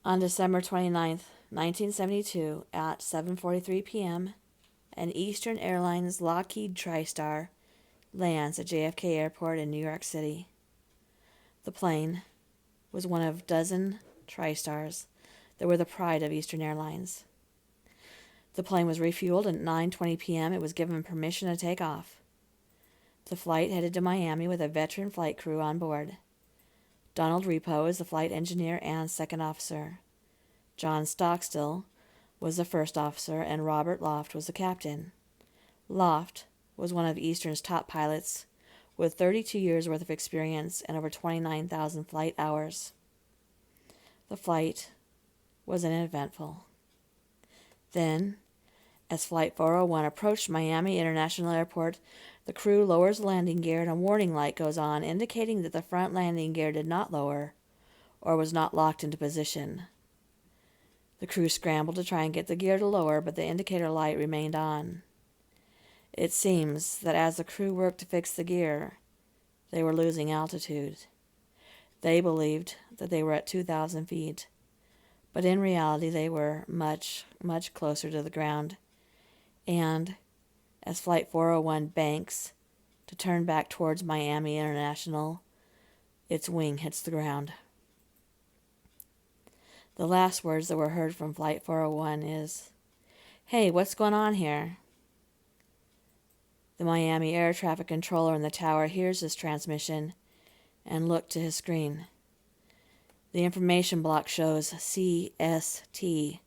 On December 29th, 1972, at 7:43 p.m., an Eastern Airlines Lockheed TriStar lands at JFK Airport in New York City. The plane was one of a dozen TriStars that were the pride of Eastern Airlines. The plane was refueled at 9:20 p.m. It was given permission to take off. The flight headed to Miami with a veteran flight crew on board. Donald Repo is the flight engineer and second officer. John Stockstill was the first officer, and Robert Loft was the captain. Loft was one of Eastern's top pilots with 32 years' worth of experience and over 29,000 flight hours. The flight was uneventful. Then, as Flight 401 approached Miami International Airport, the crew lowers the landing gear and a warning light goes on, indicating that the front landing gear did not lower or was not locked into position. The crew scrambled to try and get the gear to lower, but the indicator light remained on. It seems that as the crew worked to fix the gear, they were losing altitude. They believed that they were at 2,000 feet, but in reality they were much, much closer to the ground. And as Flight 401 banks to turn back towards Miami International, its wing hits the ground. The last words that were heard from Flight 401 is, "Hey, what's going on here?" The Miami air traffic controller in the tower hears this transmission and looked to his screen. The information block shows CST,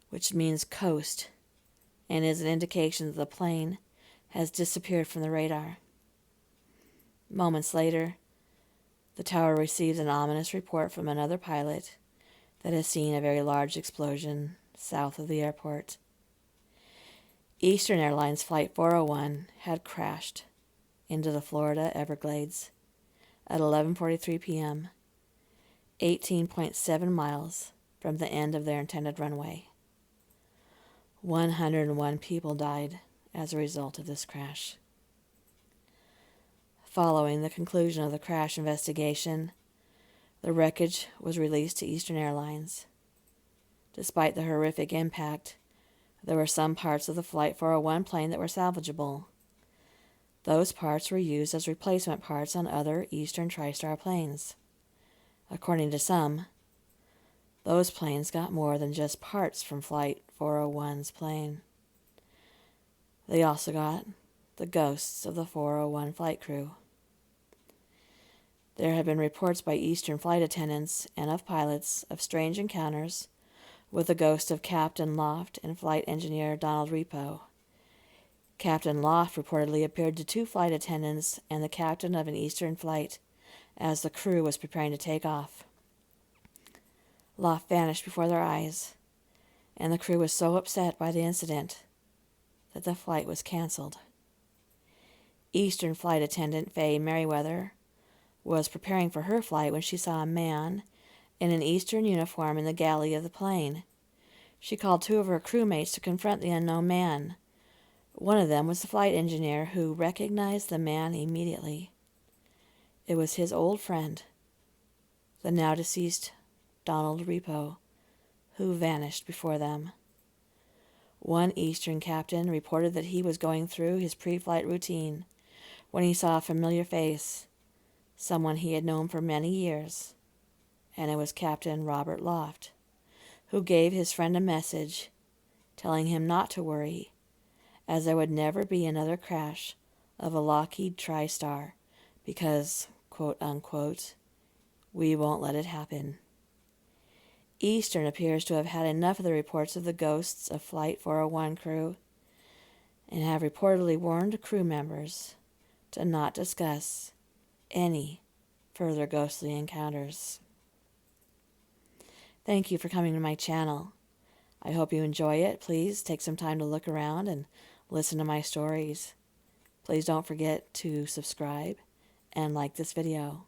which means coast, and is an indication that the plane has disappeared from the radar. Moments later, the tower receives an ominous report from another pilot that has seen a very large explosion south of the airport. Eastern Airlines Flight 401 had crashed into the Florida Everglades at 11:43 p.m., 18.7 miles from the end of their intended runway. 101 people died as a result of this crash. Following the conclusion of the crash investigation, the wreckage was released to Eastern Airlines. Despite the horrific impact, there were some parts of the Flight 401 plane that were salvageable. Those parts were used as replacement parts on other Eastern TriStar planes. According to some, those planes got more than just parts from Flight 401's plane. They also got the ghosts of the 401 flight crew. There have been reports by Eastern flight attendants and of pilots of strange encounters with the ghost of Captain Loft and flight engineer Donald Repo. Captain Loft reportedly appeared to two flight attendants and the captain of an Eastern flight as the crew was preparing to take off. Loft vanished before their eyes, and the crew was so upset by the incident that the flight was canceled. Eastern flight attendant Faye Merriweather was preparing for her flight when she saw a man in an Eastern uniform in the galley of the plane. She called two of her crewmates to confront the unknown man. One of them was the flight engineer, who recognized the man immediately. It was his old friend, the now deceased Donald Repo, who vanished before them. One Eastern captain reported that he was going through his pre-flight routine when he saw a familiar face, someone he had known for many years, and it was Captain Robert Loft, who gave his friend a message telling him not to worry, as there would never be another crash of a Lockheed TriStar because, quote unquote, we won't let it happen. Eastern appears to have had enough of the reports of the ghosts of Flight 401 crew and have reportedly warned crew members to not discuss any further ghostly encounters. Thank you for coming to my channel. I hope you enjoy it. Please take some time to look around and listen to my stories. Please don't forget to subscribe and like this video.